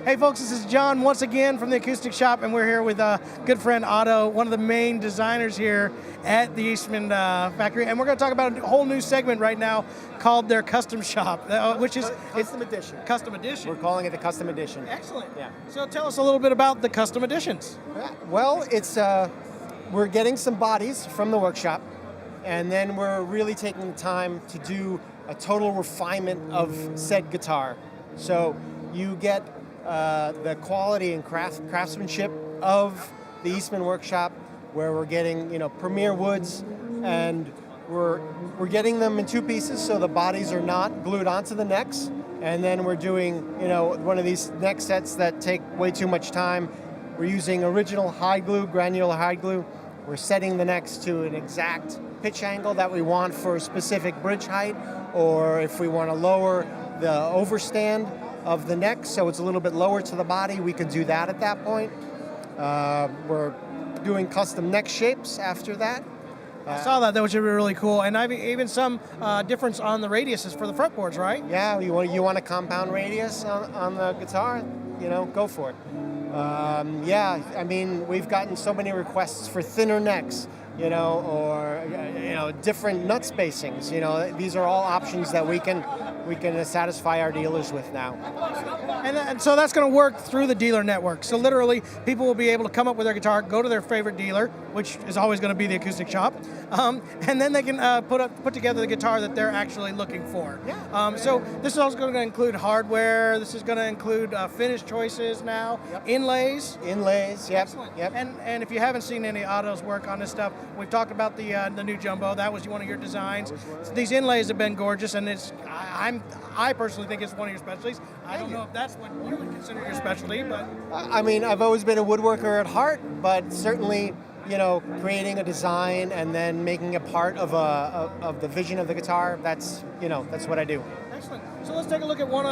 Hey folks, this is John once again from the Acoustic Shoppe, and we're here with good friend Otto, one of the main designers here at the Eastman factory, and we're going to talk about a whole new segment right now called their Custom Shoppe, which is Custom Edition. Custom Edition. We're calling it the Custom Edition. Excellent. Yeah. So tell us a little bit about the Custom Editions. Well, it's we're getting some bodies from the workshop, and then we're really taking the time to do a total refinement of said guitar. So you get the quality and craftsmanship of the Eastman workshop, where we're getting premier woods, and we're getting them in two pieces, so the bodies are not glued onto the necks. And then we're doing one of these neck sets that take way too much time. We're using original hide glue, granular hide glue. We're setting the necks to an exact pitch angle that we want for a specific bridge height, or if we want to lower the overstand of the neck so it's a little bit lower to the body, we can do that at that point. We're doing custom neck shapes after that. I saw that was really cool, and I've even some difference on the radiuses for the fretboards, right? Yeah, you want a compound radius on the guitar, go for it. Yeah, I mean, we've gotten so many requests for thinner necks, or different nut spacings. These are all options that we can satisfy our dealers with now. And so that's going to work through the dealer network. So literally, people will be able to come up with their guitar, go to their favorite dealer, which is always going to be the Acoustic Shoppe, and then they can put together the guitar that they're actually looking for. Yeah. So this is also going to include hardware. This is going to include finish choices now, Yep. Inlays. Inlays, yep. Excellent. Yep. And if you haven't seen any Otto's work on this stuff, we've talked about the new jumbo. That was one of your designs. These inlays have been gorgeous, and I personally think it's one of your specialties. I don't know if that's what you would consider your specialty, but I mean, I've always been a woodworker at heart, but certainly, creating a design and then making it part of the vision of the guitar, that's what I do. excellent. So let's take a look at one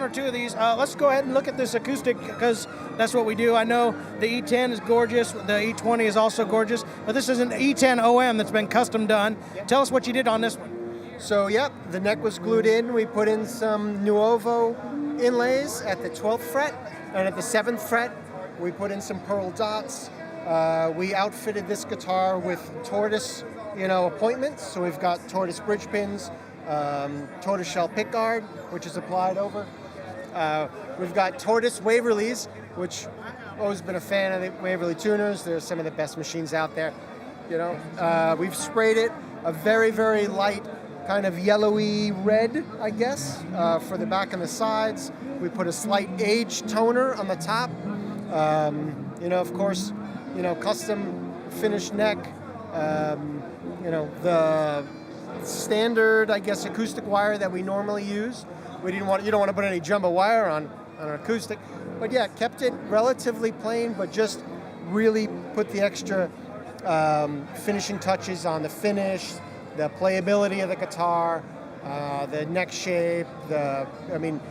or two of these. Let's go ahead and look at this acoustic, because that's what we do. I know the E10 is gorgeous, the E20 is also gorgeous, but this is an E10 OM that's been custom done. Yep. Tell us what you did on this one. So, yep, the neck was glued in. We put in some Nuovo inlays at the 12th fret, and at the 7th fret, we put in some pearl dots. We outfitted this guitar with tortoise, appointments. So we've got tortoise bridge pins, tortoise shell pickguard, which is applied over. We've got Tortoise Waverlys, which I've always been a fan of the Waverly tuners. They're some of the best machines out there. We've sprayed it a very, very light kind of yellowy red, I guess, for the back and the sides. We put a slight age toner on the top. Of course, custom finished neck. The standard, I guess, acoustic wire that we normally use. You don't want to put any jumbo wire on an acoustic. But yeah, kept it relatively plain, but just really put the extra finishing touches on the finish, the playability of the guitar, the neck shape. One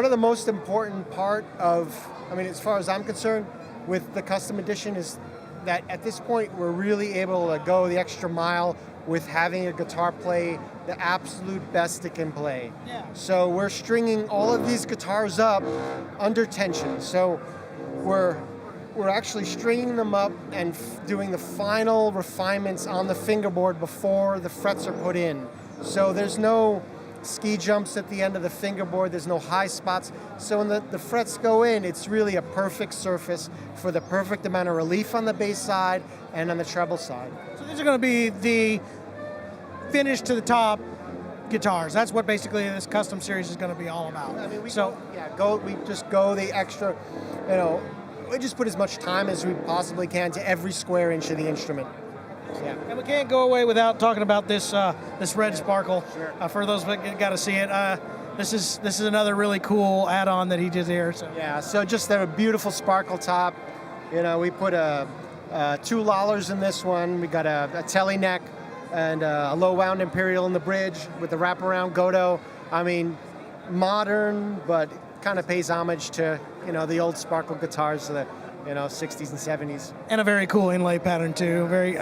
of the most important part as far as I'm concerned, with the Custom Edition is that at this point we're really able to go the extra mile with having a guitar play the absolute best it can play. Yeah. So we're stringing all of these guitars up under tension. So we're actually stringing them up and doing the final refinements on the fingerboard before the frets are put in. So there's no ski jumps at the end of the fingerboard, there's no high spots. So when the frets go in, it's really a perfect surface for the perfect amount of relief on the bass side and on the treble side. So these are going to be the finish to the top guitars. That's what basically this custom series is going to be all about. We just go the extra, we just put as much time as we possibly can to every square inch of the instrument. Yeah. And we can't go away without talking about this red sparkle. Sure. For those that got to see it, this is another really cool add-on that he did here. So. Yeah. So just a beautiful sparkle top. We put two lollers in this one. We got a telly neck and a low wound imperial in the bridge with the wraparound Godot. I mean, modern, but kind of pays homage to the old sparkle guitars of the 60s and 70s. And a very cool inlay pattern too. Very.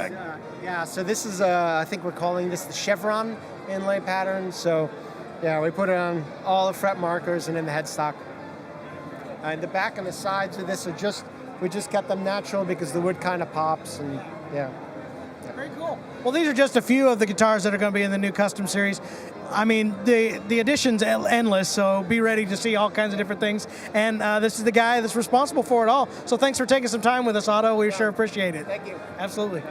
Yeah. So this is I think we're calling this the chevron inlay pattern. So yeah, we put it on all the fret markers and in the headstock. And the back and the sides of this are we just kept them natural because the wood kind of pops, and yeah. Very cool. Well, these are just a few of the guitars that are going to be in the new custom series. I mean, the edition's endless, so be ready to see all kinds of different things. And this is the guy that's responsible for it all. So thanks for taking some time with us, Otto. We sure appreciate it. Thank you. Absolutely.